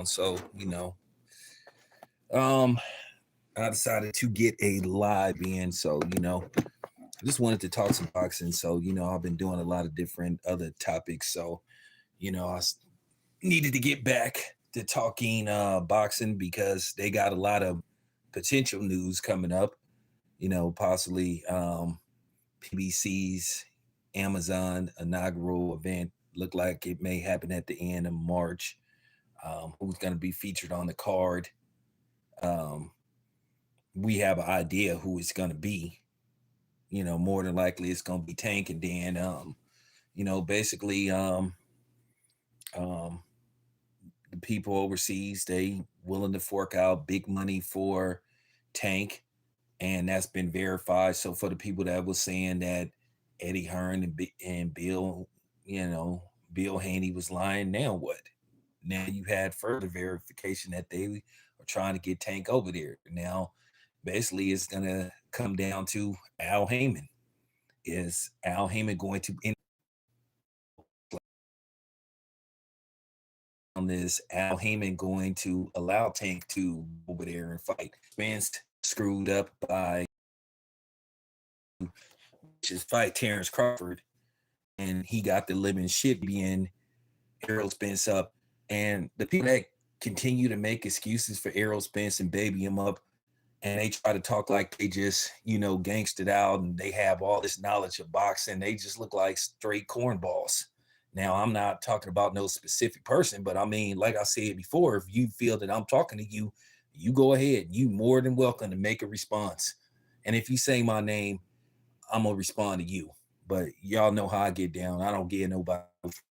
So, um, I decided to get a live in. So, I just wanted to talk some boxing. So, I've been doing a lot of different other topics. So, needed to get back to talking boxing because they got a lot of potential news coming up. Possibly PBC's Amazon inaugural event looked like it may happen at the end of March. Who's going to be featured on the card? Um, we have an idea who it's going to be. More than likely it's going to be Tank, and then basically um, the people overseas, they willing to fork out big money for Tank, and that's been verified. So for the people that was saying that Eddie Hearn and Bill, Bill Haney was lying, now what? Now you had further verification that they are trying to get Tank over there. Now, basically, it's gonna come down to Al Heyman. Is Al Heyman going to on this? Al Heyman going to allow Tank to go over there and fight? Spence screwed up by just fight Terrence Crawford, and he got the living shit being Errol Spence up. And the people that continue to make excuses for Errol Spence and baby him up, and they try to talk like they just, gangstered out and they have all this knowledge of boxing. They just look like straight cornballs. Now, I'm not talking about no specific person, but I mean, like I said before, if you feel that I'm talking to you, you go ahead. You more than welcome to make a response. And if you say my name, I'm gonna respond to you. But y'all know how I get down. I don't give nobody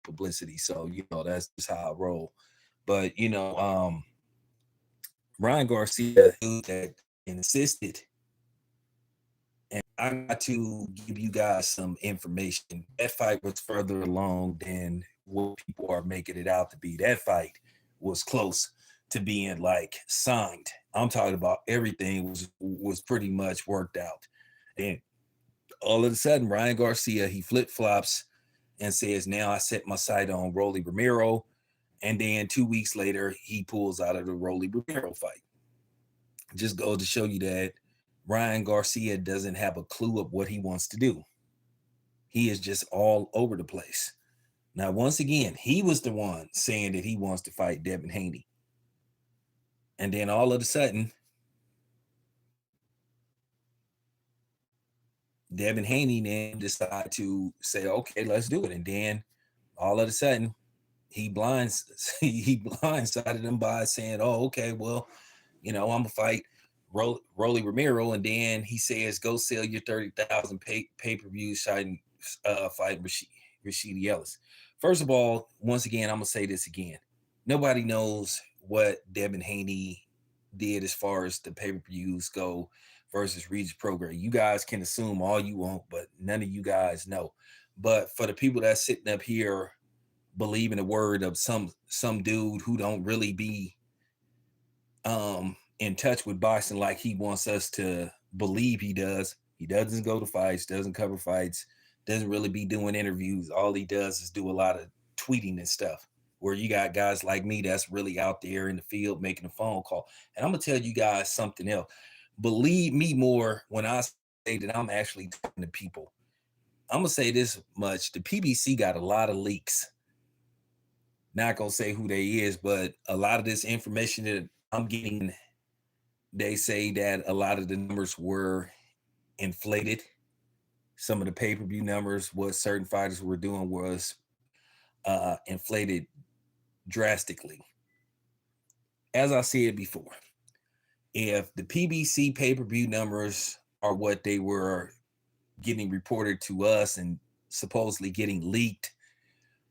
publicity, so that's just how I roll. But Ryan Garcia, dude that insisted, and I got to give you guys some information. That fight was further along than what people are making it out to be. That fight was close to being like signed. I'm talking about everything was pretty much worked out. And all of a sudden, Ryan Garcia, he flip flops and says, "Now I set my sight on Rolly Romero." And then 2 weeks later, he pulls out of the Rolly Romero fight. Just goes to show you that Ryan Garcia doesn't have a clue of what he wants to do. He is just all over the place. Now, once again, he was the one saying that he wants to fight Devin Haney. And then all of a sudden, Devin Haney then decided to say, okay, let's do it. And then all of a sudden, he blindsided him by saying, "Oh, okay, well, I'm gonna fight Rolly Romero," and then he says, "Go sell your 30,000 pay per views fighting Rashidi Ellis." First of all, once again, I'm gonna say this again: nobody knows what Devin Haney did as far as the pay per views go versus Regis program. You guys can assume all you want, but none of you guys know. But for the people that's sitting up here believing the word of some dude who don't really be in touch with boxing like he wants us to believe he does. He doesn't go to fights, doesn't cover fights, doesn't really be doing interviews. All he does is do a lot of tweeting and stuff. Where you got guys like me that's really out there in the field making a phone call. And I'm gonna tell you guys something else. Believe me more when I say that I'm actually talking to people. I'm gonna say this much: the PBC got a lot of leaks. Not gonna say who they is, but a lot of this information that I'm getting, they say that a lot of the numbers were inflated. Some of the pay-per-view numbers, what certain fighters were doing, was inflated drastically. As I said before, if the PBC pay-per-view numbers are what they were getting reported to us and supposedly getting leaked,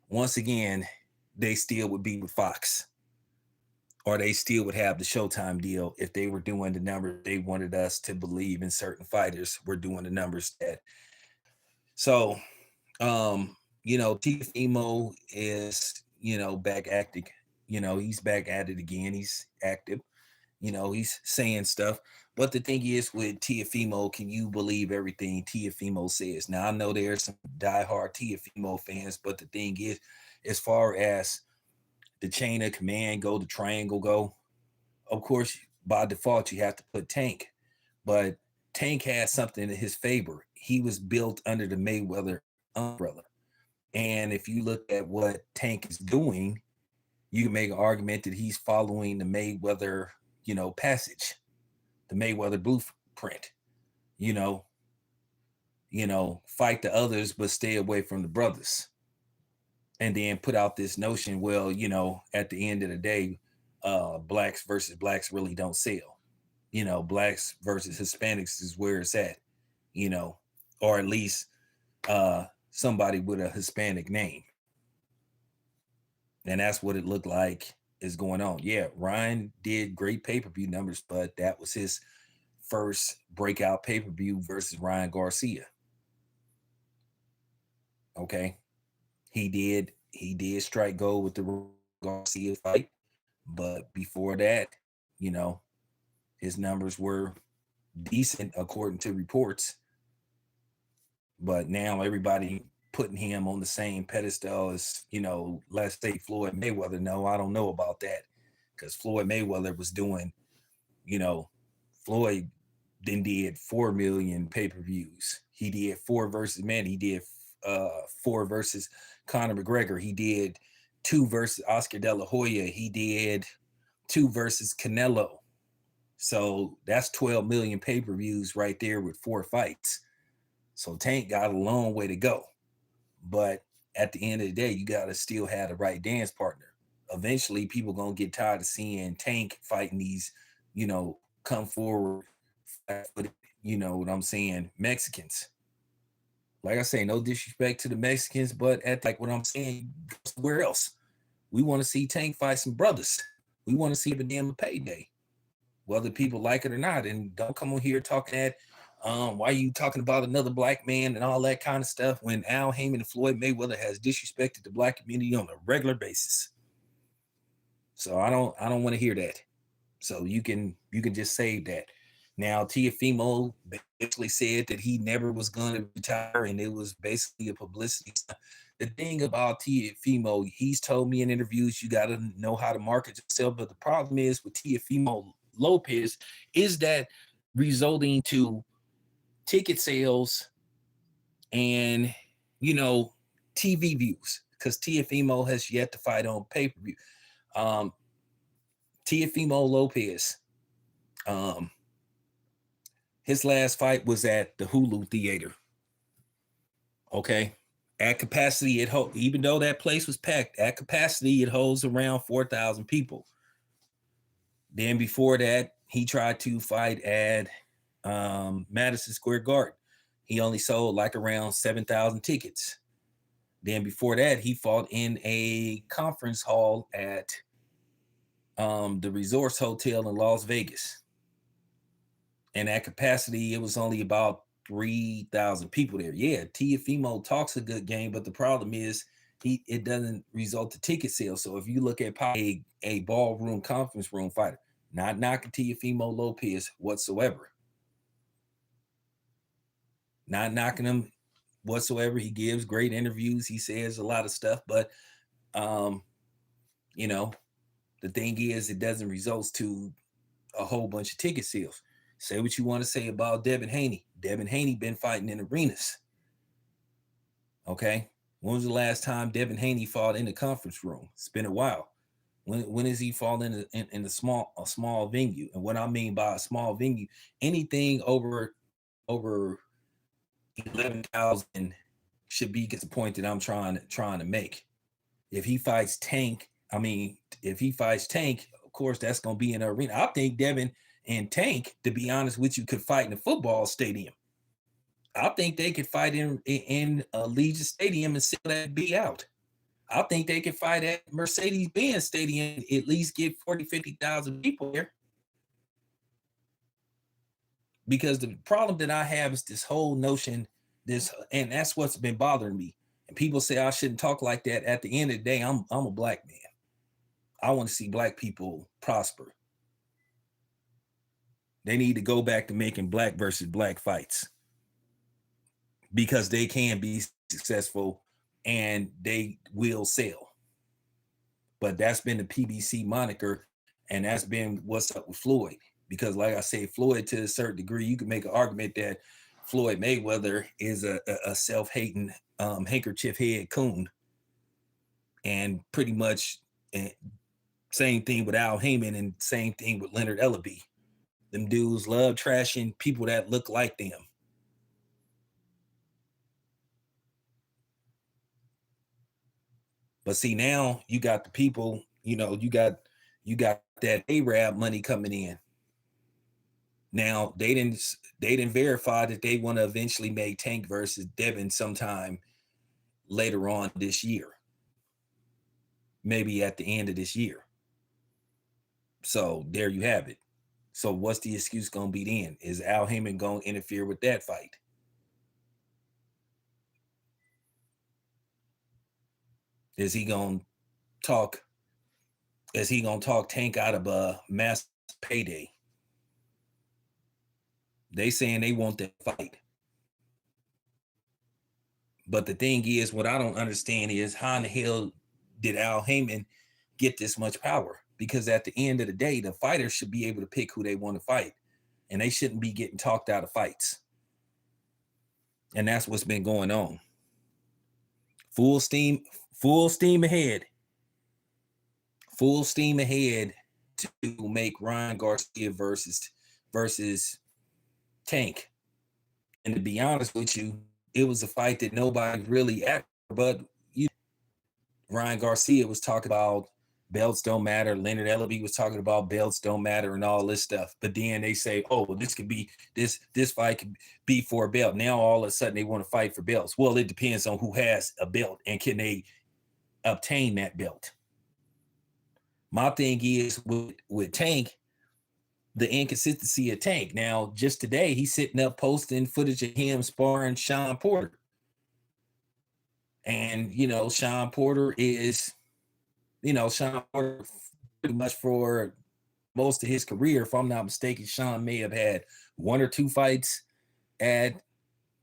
once again, they still would be with Fox, or they still would have the Showtime deal if they were doing the numbers they wanted us to believe in. Certain fighters were doing the numbers that. So, um, Teofimo is, back acting. He's back at it again. He's active. He's saying stuff. But the thing is, with Teofimo, can you believe everything Teofimo says? Now, I know there's some diehard Teofimo fans, but the thing is, as far as the chain of command go, the triangle go. Of course, by default, you have to put Tank, but Tank has something in his favor. He was built under the Mayweather umbrella. And if you look at what Tank is doing, you can make an argument that he's following the Mayweather, passage, the Mayweather blueprint, you know, fight the others, but stay away from the brothers. And then put out this notion, well, at the end of the day, blacks versus blacks really don't sell. Blacks versus Hispanics is where it's at, or at least somebody with a Hispanic name. And that's what it looked like is going on. Yeah, Ryan did great pay-per-view numbers, but that was his first breakout pay-per-view versus Ryan Garcia. Okay. He did strike gold with the Garcia fight, but before that, his numbers were decent according to reports. But now everybody putting him on the same pedestal as, let's say Floyd Mayweather. No, I don't know about that, because Floyd Mayweather was doing, Floyd then did 4 million pay-per-views. He did 4 versus Manny. He did 4 versus Conor McGregor. He did 2 versus Oscar De La Hoya. He did 2 versus Canelo. So that's 12 million pay-per-views right there with 4 fights. So Tank got a long way to go. But at the end of the day, you got to still have the right dance partner. Eventually, people going to get tired of seeing Tank fighting these, come forward, you know what I'm saying, Mexicans. Like I say, no disrespect to the Mexicans, but what I'm saying, where else? We want to see Tank fight some brothers. We want to see a damn payday, whether people like it or not. And don't come on here talking that, why are you talking about another black man and all that kind of stuff when Al Heyman and Floyd Mayweather has disrespected the black community on a regular basis. So I don't want to hear that. So you can just save that. Now, Teofimo basically said that he never was going to retire, and it was basically a publicity stunt. The thing about Teofimo, he's told me in interviews, you got to know how to market yourself. But the problem is with Teofimo Lopez is that resulting to ticket sales and, TV views, because Teofimo has yet to fight on pay-per-view. Teofimo Lopez, his last fight was at the Hulu Theater. Okay. At capacity, even though that place was packed, at capacity, it holds around 4,000 people. Then before that, he tried to fight at Madison Square Garden. He only sold like around 7,000 tickets. Then before that, he fought in a conference hall at the Resorts Hotel in Las Vegas. And at capacity, it was only about 3,000 people there. Yeah, Teofimo talks a good game, but the problem is it doesn't result to ticket sales. So if you look at a ballroom conference room fighter, not knocking Teofimo Lopez whatsoever, not knocking him whatsoever. He gives great interviews. He says a lot of stuff, but the thing is, it doesn't result to a whole bunch of ticket sales. Say what you want to say about Devin Haney. Devin Haney been fighting in arenas. Okay. When was the last time Devin Haney fought in the conference room? It's been a while. When is he falling in a small venue? And what I mean by a small venue, anything over 11,000 should be the point that I'm trying to make. If he fights Tank, of course, that's going to be in an arena. I think Devin and Tank, to be honest with you, could fight in a football stadium. I think they could fight in Allegiant Stadium and sell that B out. I think they could fight at Mercedes-Benz Stadium, at least get 40, 50,000 people there. Because the problem that I have is this whole notion, and that's what's been bothering me. And people say I shouldn't talk like that. At the end of the day, I'm a black man. I want to see black people prosper. They need to go back to making black versus black fights, because they can be successful and they will sell. But that's been the PBC moniker, and that's been what's up with Floyd. Because, like I say, Floyd, to a certain degree, you can make an argument that Floyd Mayweather is a self-hating handkerchief head coon, and pretty much same thing with Al Heyman and same thing with Leonard Ellaby. Them dudes love trashing people that look like them. But see, now you got the people, you got that Arab money coming in. Now they didn't verify that they want to eventually make Tank versus Devin sometime later on this year. Maybe at the end of this year. So there you have it. So what's the excuse going to be then? Is Al Heyman going to interfere with that fight? Is he going to talk Tank out of a mass payday? They saying they want that fight. But the thing is, what I don't understand is how in the hell did Al Heyman get this much power? Because at the end of the day, the fighters should be able to pick who they want to fight, and they shouldn't be getting talked out of fights. And that's what's been going on. Full steam ahead. Full steam ahead to make Ryan Garcia versus Tank. And to be honest with you, it was a fight that nobody really asked for, but Ryan Garcia was talking about belts don't matter. Leonard Ellaby was talking about belts don't matter and all this stuff. But then they say, oh, well, this fight could be for a belt. Now all of a sudden they want to fight for belts. Well, it depends on who has a belt and can they obtain that belt. My thing is with Tank, the inconsistency of Tank. Now, just today, he's sitting up posting footage of him sparring Shawn Porter. And, Shawn Porter is, Shawn Porter pretty much for most of his career, if I'm not mistaken, Shawn may have had one or two fights at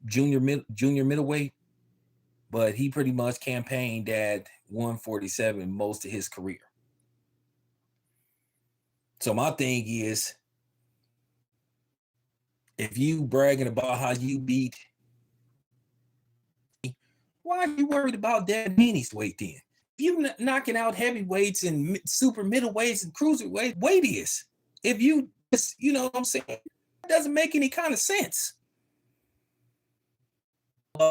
junior middleweight, but he pretty much campaigned at 147 most of his career. So my thing is, if you bragging about how you beat, why are you worried about Devin Haney's weight then? If you knocking out heavyweights and super middleweights and cruiserweight, weight is. If you just, what I'm saying, it doesn't make any kind of sense.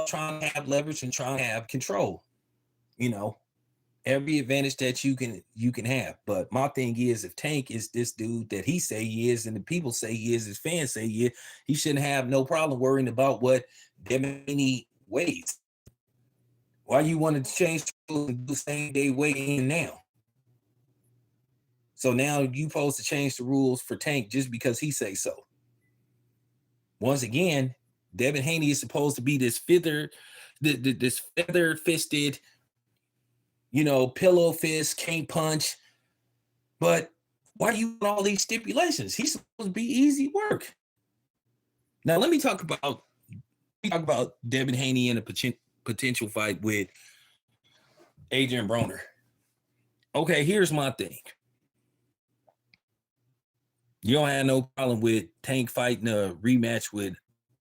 Trying to have leverage and trying to have control, every advantage that you can have. But my thing is, if Tank is this dude that he say he is and the people say he is, his fans say he is, he shouldn't have no problem worrying about what Devin weighs. Why you wanted to change and do the same day weighing now? So now you supposed to change the rules for Tank just because he say so. Once again, Devin Haney is supposed to be this feather-fisted, pillow fist, can't punch. But why do you want all these stipulations? He's supposed to be easy work. Now, let me talk about Devin Haney in a potential fight with Adrian Broner. Okay, here's my thing. You don't have no problem with Tank fighting a rematch with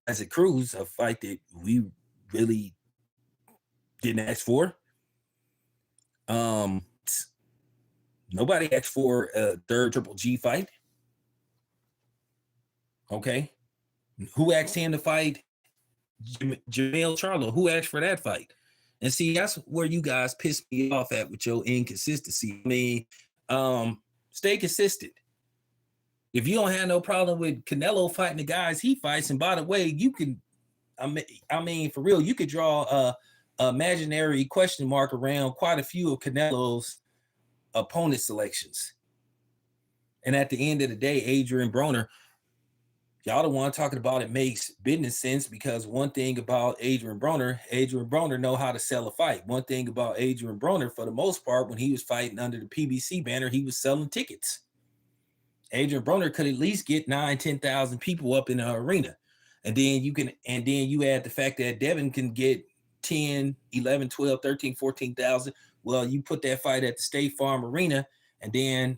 Isaac Cruz, a fight that we really didn't ask for. Nobody asked for a third Triple G fight. Okay. Who asked him to fight Jamel Charlo? Who asked for that fight? And see, that's where you guys piss me off at with your inconsistency. I mean, stay consistent. If you don't have no problem with Canelo fighting the guys he fights, and by the way, you can, I mean, for real, you could draw a imaginary question mark around quite a few of Canelo's opponent selections. And at the end of the day, Adrian Broner, y'all the one talking about it makes business sense, because one thing about Adrian Broner know how to sell a fight. One thing about Adrian Broner, for the most part, when he was fighting under the PBC banner, he was selling tickets. Adrian Broner could at least get 9,000-10,000 people up in the arena. And then you add the fact that Devin can get 10, 11, 12, 13, 14,000 Well, you put that fight at the State Farm Arena, and then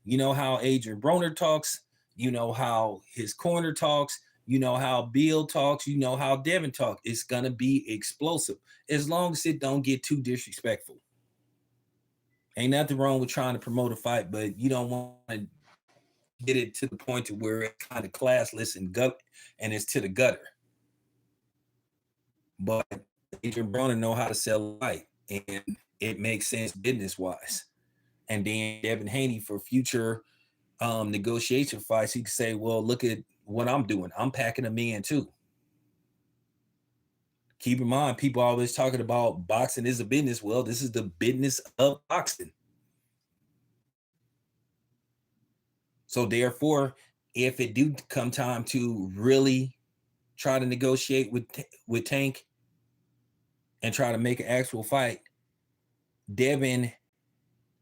you know how Adrian Broner talks, you know how his corner talks, you know how Bill talks, you know how Devin talks. It's gonna be explosive as long as it don't get too disrespectful. Ain't nothing wrong with trying to promote a fight, but you don't want to get it to the point to where it's kind of classless and it's to the gutter. But Adrian Broner know how to sell a fight, and it makes sense business wise. And then Devin Haney for future negotiation fights, he could say, well, look at what I'm doing. I'm packing them in too. Keep in mind, people always talking about boxing is a business. Well, this is the business of boxing. So therefore, if it do come time to really try to negotiate with Tank and try to make an actual fight, Devin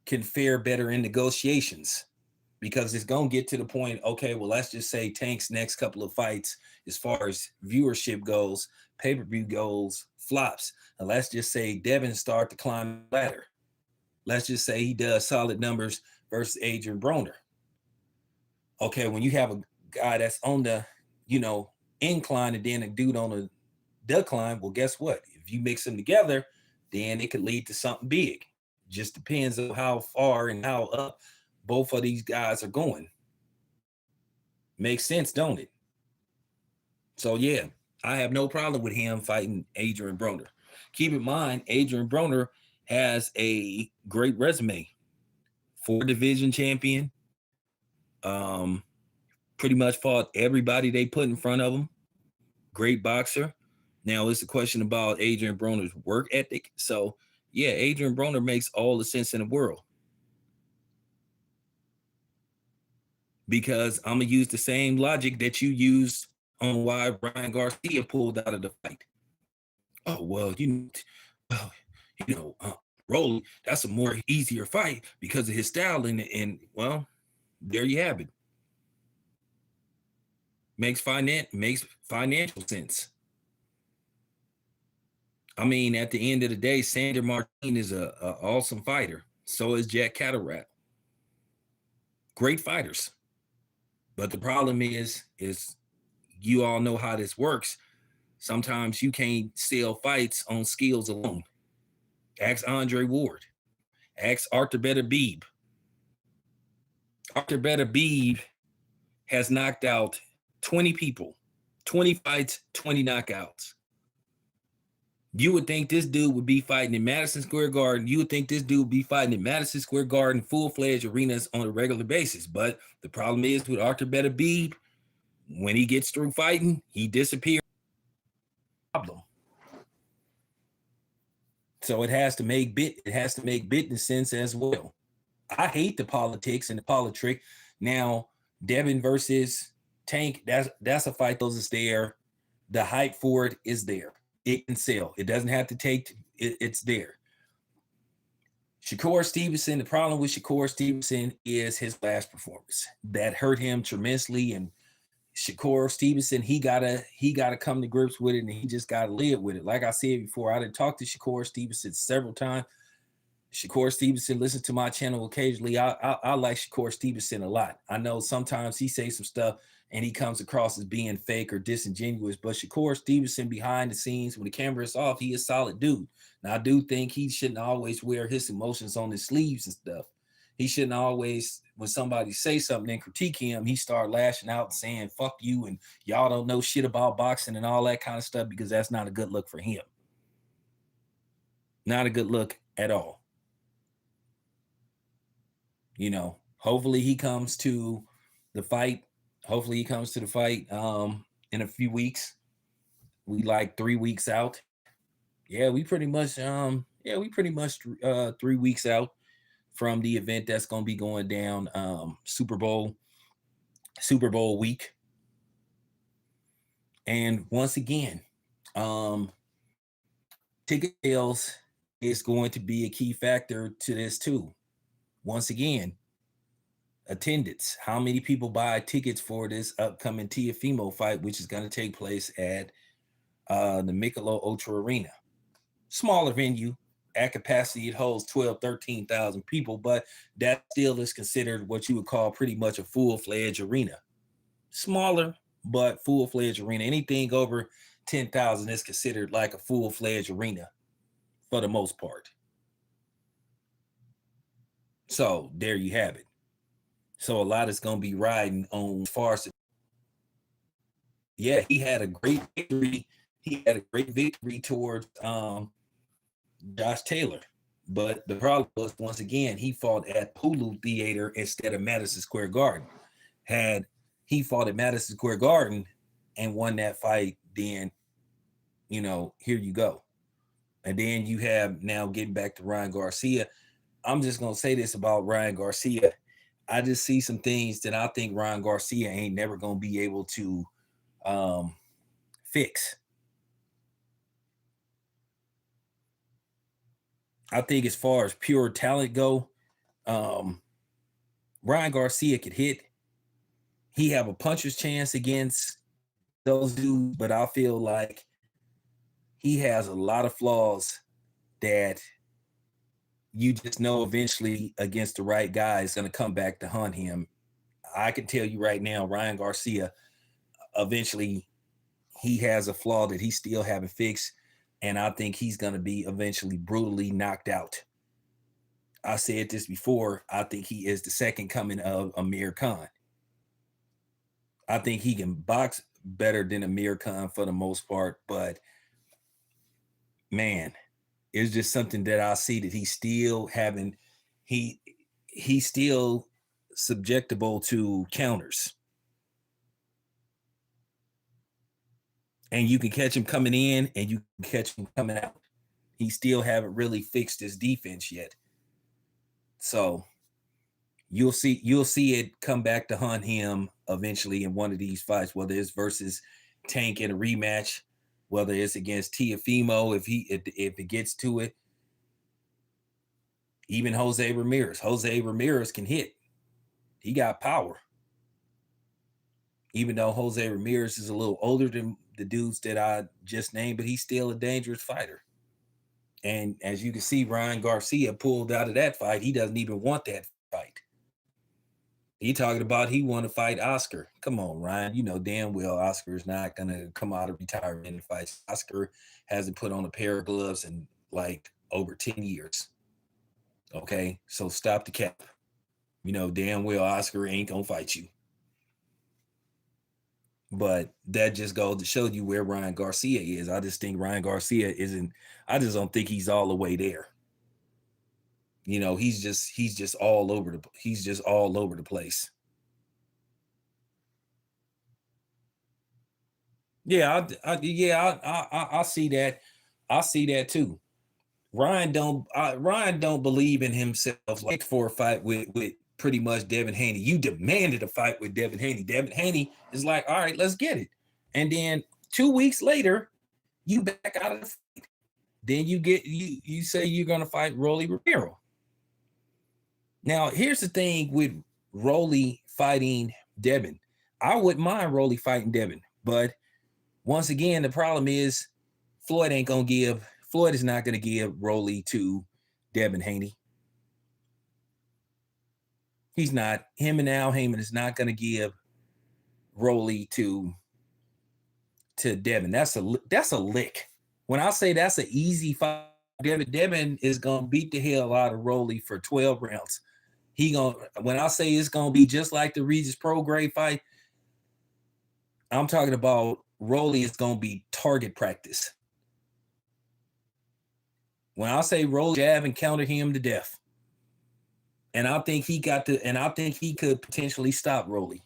can fare better in negotiations, because it's going to get to the point, okay, well, let's just say Tank's next couple of fights, as far as viewership goes, pay-per-view goes, flops. And let's just say Devin start to climb the ladder. Let's just say he does solid numbers versus Adrian Broner. Okay, when you have a guy that's on the, incline, and then a dude on the decline, well, guess what? If you mix them together, then it could lead to something big. Just depends on how far and how up both of these guys are going. Makes sense, don't it? So yeah, I have no problem with him fighting Adrian Broner. Keep in mind, Adrian Broner has a great resume. 4 division champion. Pretty much fought everybody they put in front of him. Great boxer. Now it's a question about Adrian Broner's work ethic. So yeah, Adrian Broner makes all the sense in the world. Because I'm gonna use the same logic that you used on why Ryan Garcia pulled out of the fight. Oh well, uh, you know, uh, Rolly, that's a more easier fight because of his style, and well, there you have it. Makes financial sense. I mean, at the end of the day, Sandor Martin is a awesome fighter. So is Jack Catterall. Great fighters. But the problem is you all know how this works. Sometimes you can't sell fights on skills alone. Ask Andre Ward. Ask Arthur Beterbiev. Arthur Beterbiev has knocked out 20 people, 20 fights, 20 knockouts. You would think this dude would be fighting in Madison Square Garden. You would think this dude would be fighting in Madison Square Garden, full-fledged arenas on a regular basis. But the problem is with Arthur Beterbiev, when he gets through fighting, he disappears. Problem. So it has to make business sense as well. I hate the politics and the politrick. Now, Devin versus Tank, that's a fight. Those is there. The hype for it is there. It can sell. It doesn't have to take. It's there. Shakur Stevenson. The problem with Shakur Stevenson is his last performance that hurt him tremendously. And Shakur Stevenson, he gotta come to grips with it, and he just gotta live with it. Like I said before, I done talked to Shakur Stevenson several times. Shakur Stevenson listens to my channel occasionally. I like Shakur Stevenson a lot. I know sometimes he says some stuff and he comes across as being fake or disingenuous, but Shakur Stevenson behind the scenes, when the camera is off, he is a solid dude. Now I do think he shouldn't always wear his emotions on his sleeves and stuff. He shouldn't always, when somebody say something and critique him, he start lashing out and saying fuck you and y'all don't know shit about boxing and all that kind of stuff, because that's not a good look for him. Not a good look at all. Hopefully he comes to the fight. In a few weeks. We like 3 weeks out. Yeah, we pretty much 3 weeks out from the event that's going to be going down, Super Bowl week. And once again, ticket sales is going to be a key factor to this too. Once again, attendance. How many people buy tickets for this upcoming Teofimo fight, which is going to take place at the Michelob Ultra Arena? Smaller venue, At capacity, it holds 12, 13,000 people, but that still is considered what you would call pretty much a full-fledged arena. Smaller, but full-fledged arena. Anything over 10,000 is considered like a full-fledged arena for the most part. So there you have it. So a lot is going to be riding on far. Yeah, he had a great victory. He had a great victory towards Josh Taylor. But the problem was, once again, he fought at Hulu Theater instead of Madison Square Garden. Had he fought at Madison Square Garden and won that fight, then, here you go. And then you have, now getting back to Ryan Garcia, I'm just going to say this about Ryan Garcia. I just see some things that I think Ryan Garcia ain't never going to be able to fix. I think as far as pure talent go, Ryan Garcia could hit. He have a puncher's chance against those dudes, but I feel like he has a lot of flaws that you just know eventually against the right guy is going to come back to hunt him. I can tell you right now, Ryan Garcia, eventually he has a flaw that he still haven't fixed, and I think he's going to be eventually brutally knocked out. I said this before. I think he is the second coming of Amir Khan. I think he can box better than Amir Khan for the most part, but man, it's just something that I see that he's still having. He's still subjectable to counters. And you can catch him coming in and you can catch him coming out. He still haven't really fixed his defense yet. So you'll see it come back to hunt him eventually in one of these fights, whether it's versus Tank in a rematch, whether it's against Teofimo if it gets to it. Even Jose Ramirez can hit. He got power. Even though Jose Ramirez is a little older than the dudes that I just named, but he's still a dangerous fighter. And as you can see, Ryan Garcia pulled out of that fight. He doesn't even want that fight. He talking about he want to fight Oscar. Come on, Ryan. You know damn well Oscar is not going to come out of retirement and fight. Oscar hasn't put on a pair of gloves in like over 10 years. Okay, so stop the cap. You know damn well Oscar ain't going to fight you. But that just goes to show you where Ryan Garcia is. I just think Ryan Garcia isn't. I just don't think he's all the way there. He's just all over the place. Yeah, I see that. I see that too. Ryan don't believe in himself like for a fight with pretty much Devin Haney. You demanded a fight with Devin Haney. Devin Haney is like, all right, let's get it. And then 2 weeks later, you back out of the fight. Then you say you're gonna fight Rolly Romero. Now, here's the thing with Rolly fighting Devin. I wouldn't mind Rolly fighting Devin, but once again, the problem is Floyd is not gonna give Rolly to Devin Haney. He's not. Him and Al Heyman is not going to give Rolly to Devin. That's a lick. When I say that's an easy fight, Devin is going to beat the hell out of Rolly for 12 rounds. When I say it's going to be just like the Regis Prograis fight, I'm talking about Rolly is going to be target practice. When I say Rolly jab and counter him to death. And I think he could potentially stop Rolly.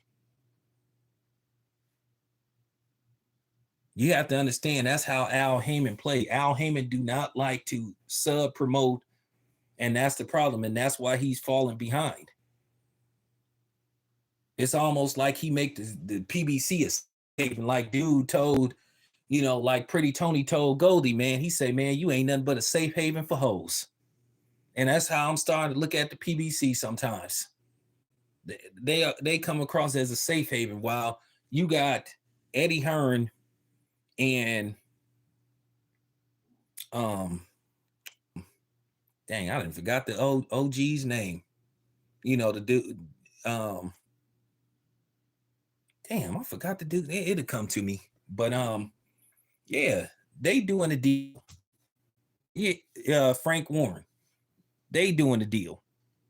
You have to understand that's how Al Heyman play. Al Heyman do not like to sub promote, and that's the problem, and that's why he's falling behind. It's almost like he make the PBC a like dude told, like Pretty Tony told Goldie, man. He say, man, you ain't nothing but a safe haven for hoes. And that's how I'm starting to look at the PBC sometimes. They come across as a safe haven while you got Eddie Hearn and Dang, I didn't forgot the OG's name. You know, the dude. Damn, I forgot the dude. It'll come to me. But yeah, they doing a deal. Yeah, Frank Warren. They doing the deal.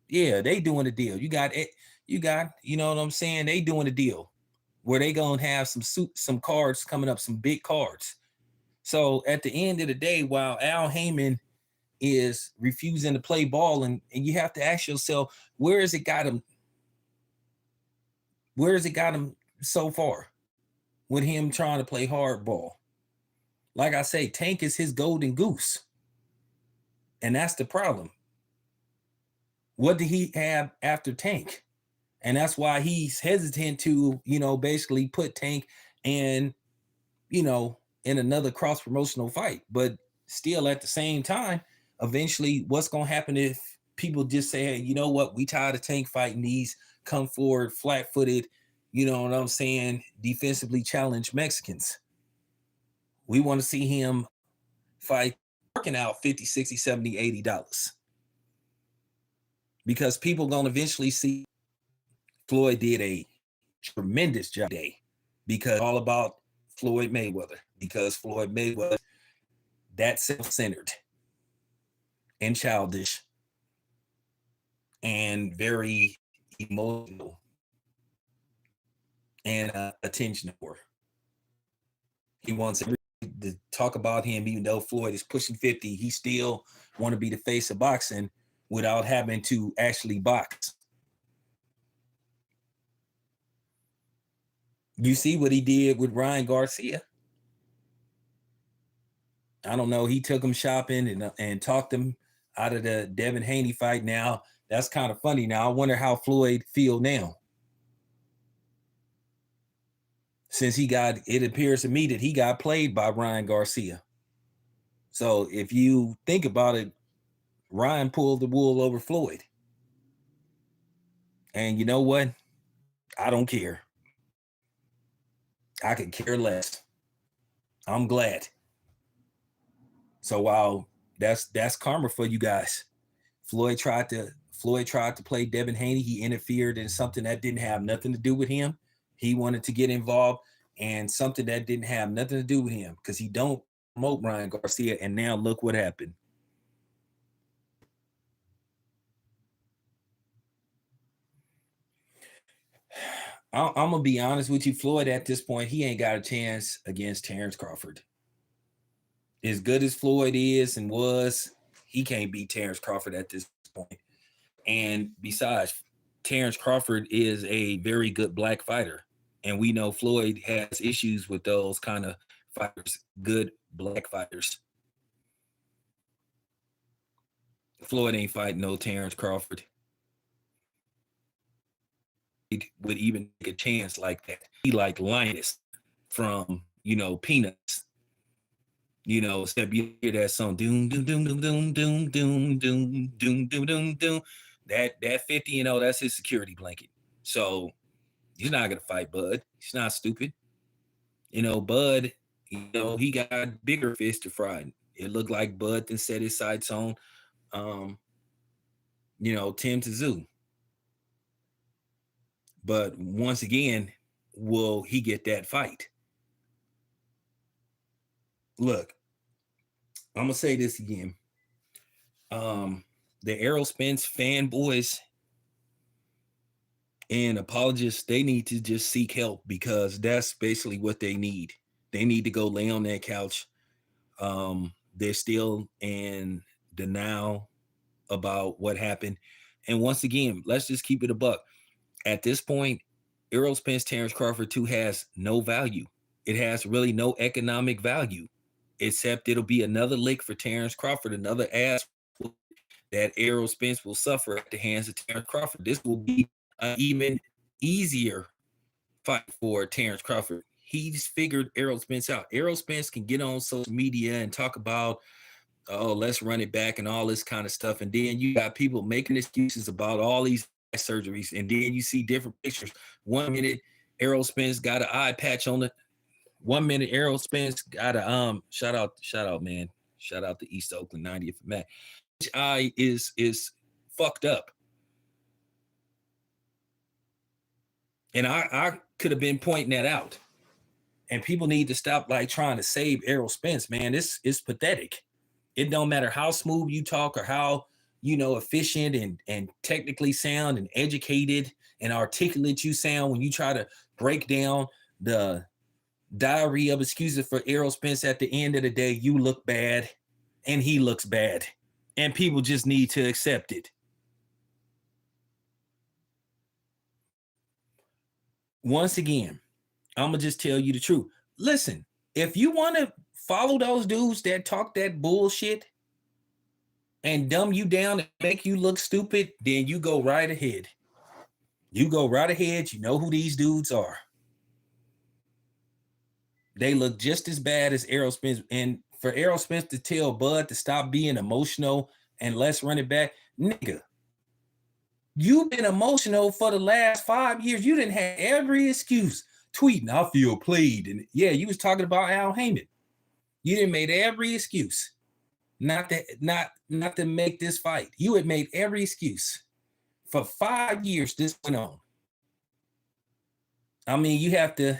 Yeah, they doing the deal. You got it. You got, you know what I'm saying? They doing the deal where they gonna have some cards coming up, some big cards. So at the end of the day, while Al Heyman is refusing to play ball, and you have to ask yourself, where has it got him? Where has it got him so far with him trying to play hardball? Like I say, Tank is his golden goose. And that's the problem. What did he have after Tank? And that's why he's hesitant to, basically put Tank in, in another cross promotional fight. But still at the same time, eventually what's going to happen if people just say, hey, you know what? We tired of Tank fighting these come forward, flat footed, you know what I'm saying? Defensively challenged Mexicans. We want to see him fight working out 50, 60, 70, $80. Because people going to eventually see Floyd did a tremendous job today, because all about Floyd Mayweather, because Floyd Mayweather, that self-centered and childish and very emotional and attention whore. He wants everybody to talk about him, even though Floyd is pushing 50, he still want to be the face of boxing without having to actually box. You see what he did with Ryan Garcia. I don't know. He took him shopping and talked him out of the Devin Haney fight. Now, that's kind of funny. Now, I wonder how Floyd feel now. Since it appears to me that he got played by Ryan Garcia. So if you think about it, Ryan pulled the wool over Floyd. And you know what? I don't care. I could care less. I'm glad. So while that's karma for you guys, Floyd tried to play Devin Haney. He interfered in something that didn't have nothing to do with him. He wanted to get involved in something that didn't have nothing to do with him, because he don't promote Ryan Garcia. And now look what happened. I'm gonna be honest with you, Floyd at this point, he ain't got a chance against Terrence Crawford. As good as Floyd is and was, he can't beat Terrence Crawford at this point. And besides, Terrence Crawford is a very good black fighter. And we know Floyd has issues with those kind of fighters, good black fighters. Floyd ain't fighting no Terrence Crawford. He would even take a chance like that. He like Linus from, Peanuts. Except you hear that song, doom, doom, doom, doom, doom, doom, doom, doom, doom, doom, doom, doom. That 50, that's his security blanket. So he's not gonna fight Bud. He's not stupid. Bud, he got bigger fish to fry. It looked like Bud then set his sights on Tim Tszyu. But once again, will he get that fight? Look, I'm gonna say this again. The Errol Spence fanboys and apologists, they need to just seek help, because that's basically what they need. They need to go lay on that couch. They're still in denial about what happened. And once again, let's just keep it a buck. At this point, Errol Spence, Terrence Crawford 2 has no value. It has really no economic value, except it'll be another lick for Terrence Crawford, another ass that Errol Spence will suffer at the hands of Terrence Crawford. This will be an even easier fight for Terrence Crawford. He's figured Errol Spence out. Errol Spence can get on social media and talk about, oh, let's run it back and all this kind of stuff. And then you got people making excuses about all these surgeries. And then you see different pictures. 1 minute, Errol Spence got an eye patch on it. 1 minute, Errol Spence got a shout out, man. Shout out to East Oakland 90th Mac. eye is fucked up. And I could have been pointing that out. And people need to stop like trying to save Errol Spence, man. This is pathetic. It don't matter how smooth you talk or how, efficient and technically sound and educated and articulate you sound when you try to break down the diary of excuses for Errol Spence. At the end of the day, you look bad and he looks bad. And people just need to accept it. Once again, I'm going to just tell you the truth. Listen, if you want to follow those dudes that talk that bullshit and dumb you down and make you look stupid, then you go right ahead. You go right ahead. You know who these dudes are. They look just as bad as Errol Spence. And for Errol Spence to tell Bud to stop being emotional and let's run it back, nigga, you've been emotional for the last 5 years. You didn't have every excuse tweeting, I feel played. And yeah, you was talking about Al Heyman. You didn't made every excuse not to make this fight. You had made every excuse. For 5 years, this went on. I mean, you have to,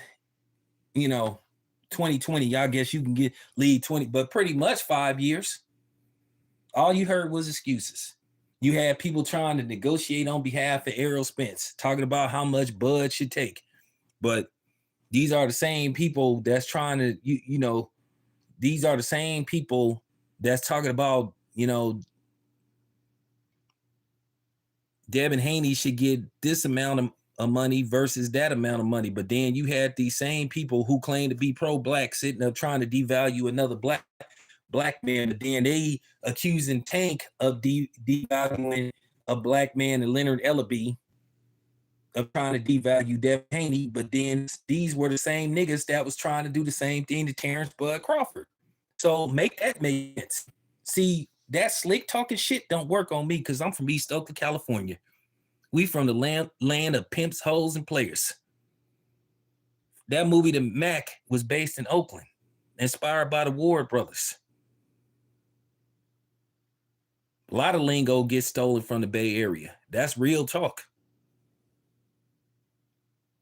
2020, I guess you can lead 20, but pretty much 5 years. All you heard was excuses. You had people trying to negotiate on behalf of Errol Spence, talking about how much Bud should take. But these are the same people that's trying to, these are the same people that's talking about, Devin Haney should get this amount of money versus that amount of money. But then you had these same people who claim to be pro-black sitting up trying to devalue another black man. But then they accusing Tank of devaluing a black man and Leonard Ellaby of trying to devalue Devin Haney. But then these were the same niggas that was trying to do the same thing to Terrence Bud Crawford. So make that make sense. See, that slick talking shit don't work on me because I'm from East Oakland, California. We from the land of pimps, hoes, and players. That movie, The Mac, was based in Oakland, inspired by the Ward brothers. A lot of lingo gets stolen from the Bay Area. That's real talk.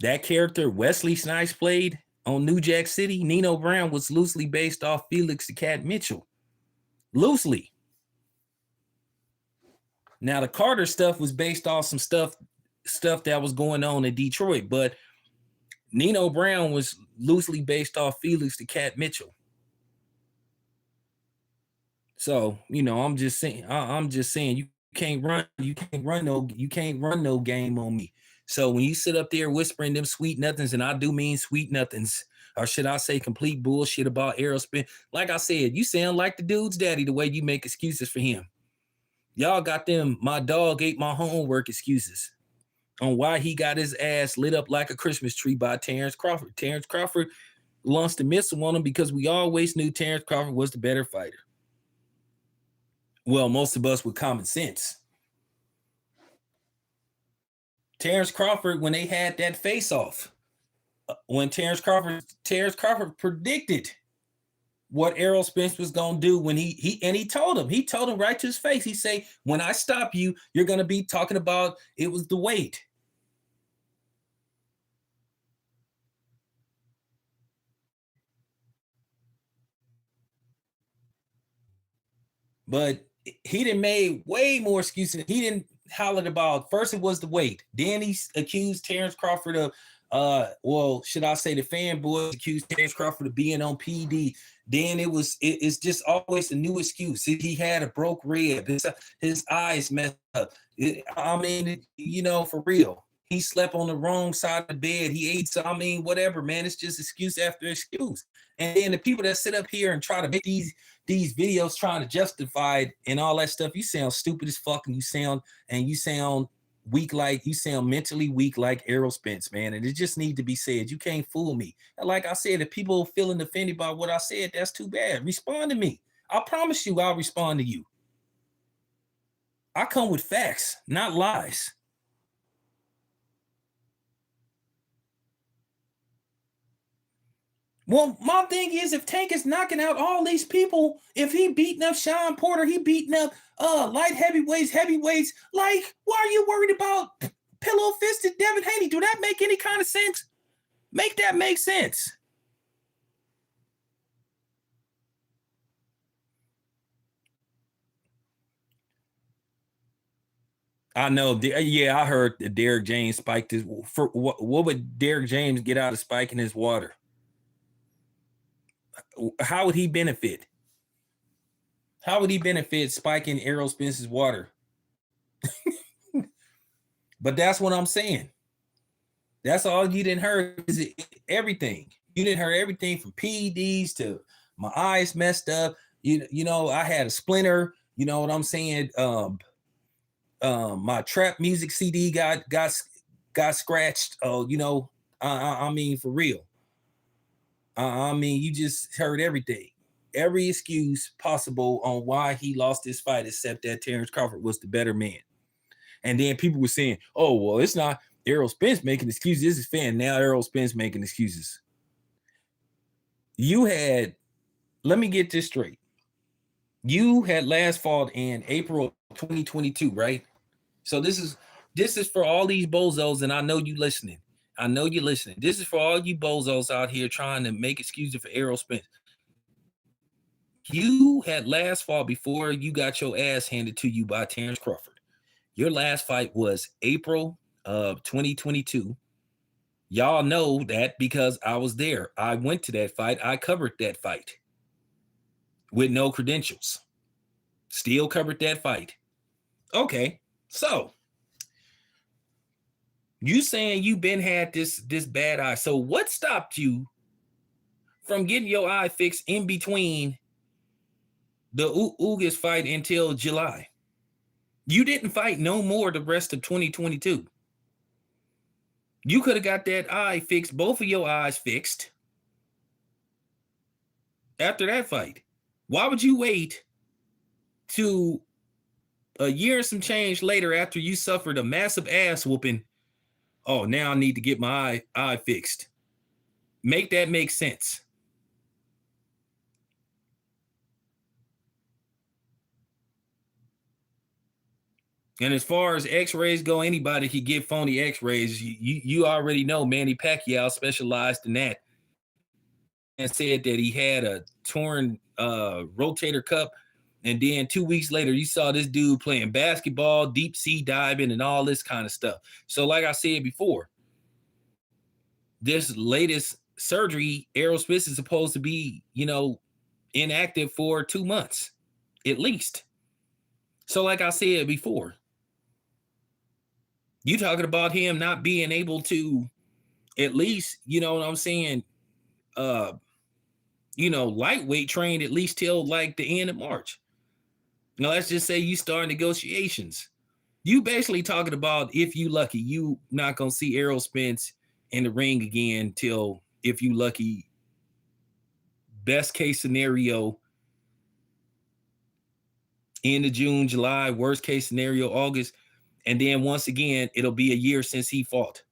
That character Wesley Snipes played on New Jack City, Nino Brown, was loosely based off Felix the Cat Mitchell. Loosely. Now, the Carter stuff was based off some stuff that was going on in Detroit, but Nino Brown was loosely based off Felix the Cat Mitchell. So, I'm just saying, you can't run no game on me. So when you sit up there whispering them sweet nothings, and I do mean sweet nothings, or should I say complete bullshit about Errol Spence, like I said, you sound like the dude's daddy the way you make excuses for him. Y'all got them, my dog ate my homework excuses on why he got his ass lit up like a Christmas tree by Terrence Crawford. Terrence Crawford launched a missile on him because we always knew Terrence Crawford was the better fighter. Well, most of us with common sense. Terrence Crawford, when they had that face-off, when Terrence Crawford predicted what Errol Spence was going to do when he told him right to his face. He say, when I stop you, you're going to be talking about it was the weight. But he done made way more excuses. He didn't holler about, first it was the weight. Then he accused Terrence Crawford of, should I say the fanboys accused Terrence Crawford of being on PD. Then it's just always a new excuse. He had a broke rib. His eyes messed up. For real. He slept on the wrong side of the bed. He ate, whatever, man. It's just excuse after excuse. And then the people that sit up here and try to make these videos trying to justify it and all that stuff, you sound stupid as fuck, and you sound weak, like you sound mentally weak like Errol Spence, man. And it just need to be said. You can't fool me. And like I said, if people feeling offended by what I said, that's too bad. Respond to me. I promise you I'll respond to you. I come with facts, not lies. Well, my thing is, if Tank is knocking out all these people, if he beating up Sean Porter, he beating up light heavyweights, like, why are you worried about pillow fisted Devin Haney? Do that make any kind of sense? Make that make sense. I know. Yeah, I heard that Derrick James spiked his. For what would Derrick James get out of spiking his water? How would he benefit? How would he benefit spiking Errol Spence's water? But that's what I'm saying. That's all you didn't hear is everything. You didn't hear everything from PEDs to my eyes messed up. You know, I had a splinter. You know what I'm saying? My trap music CD got scratched. Oh, you know, I mean, for real. I mean, you just heard everything, every excuse possible on why he lost this fight, except that Terrence Crawford was the better man. And then people were saying, "Oh, well, it's not Errol Spence making excuses. This is fan now. Errol Spence making excuses." You had, let me get this straight. You had last fought in April 2022, right? So this is for all these bozos, and I know you listening. I know you're listening. This is for all you bozos out here trying to make excuses for Errol Spence. You had last fought before you got your ass handed to you by Terrence Crawford. Your last fight was April of 2022. Y'all know that because I was there. I went to that fight. I covered that fight with no credentials. Still covered that fight. Okay, so you saying you been had this bad eye. So what stopped you from getting your eye fixed in between the Ugas fight until July? You didn't fight no more the rest of 2022. You could have got that eye fixed, both of your eyes fixed after that fight. Why would you wait to a year and some change later after you suffered a massive ass whooping? Oh, now I need to get my eye fixed. Make that make sense. And as far as x-rays go, anybody can get phony x-rays. You already know Manny Pacquiao specialized in that and said that he had a torn rotator cuff. And then 2 weeks later, you saw this dude playing basketball, deep sea diving, and all this kind of stuff. So like I said before, this latest surgery, Errol Spence is supposed to be, you know, inactive for 2 months at least. So like I said before, you talking about him not being able to at least, you know what I'm saying, you know, lightweight train at least till like the end of March. Now let's just say you start negotiations. You basically talking about, if you lucky, you not gonna see Errol Spence in the ring again till, if you lucky, best case scenario, end of June, July, worst case scenario, August. And then once again, it'll be a year since he fought.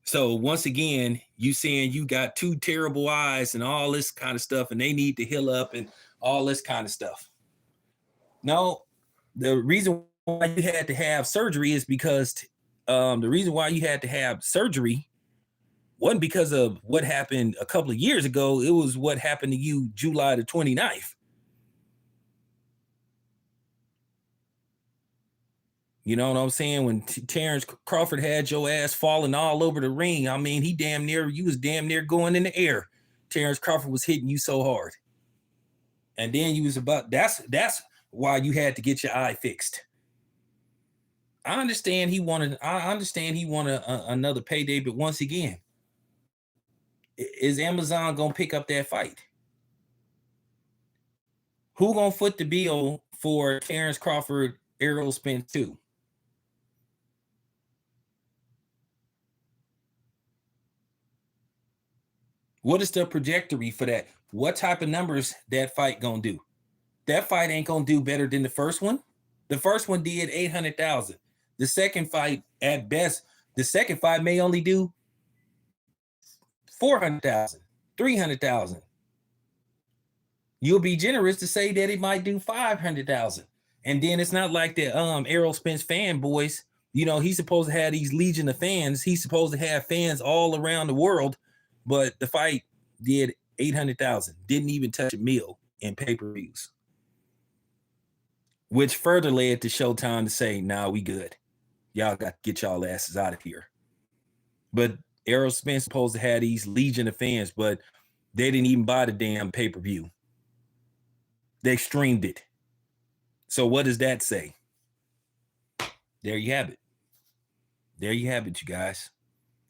So once again, you saying you got two terrible eyes and all this kind of stuff, and they need to heal up and all this kind of stuff. No, the reason why you had to have surgery is because the reason why you had to have surgery wasn't because of what happened a couple of years ago. It was what happened to you July the 29th. You know what I'm saying? When Terrence Crawford had your ass falling all over the ring, I mean, you was damn near going in the air. Terrence Crawford was hitting you so hard. And then you was that's why you had to get your eye fixed. I understand he wanted another payday, but once again, is Amazon gonna pick up that fight? Who gonna foot the bill for Terrence Crawford, Errol Spence 2? What is the trajectory for that? What type of numbers that fight gonna do? That fight ain't gonna do better than the first one. The first one did 800,000. The second fight, at best, the second fight may only do 400,000, 300,000. You'll be generous to say that it might do 500,000. And then it's not like the Errol Spence fanboys. You know, he's supposed to have these legion of fans. He's supposed to have fans all around the world, but the fight did 800,000. Didn't even touch a mil in pay-per-views, which further led to Showtime to say, "Nah, we good. Y'all got to get y'all asses out of here." But Errol Spence supposed to have these legion of fans, but they didn't even buy the damn pay-per-view. They streamed it. So what does that say? There you have it. There you have it, you guys.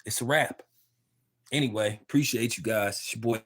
It's a wrap. Anyway, appreciate you guys. It's your boy.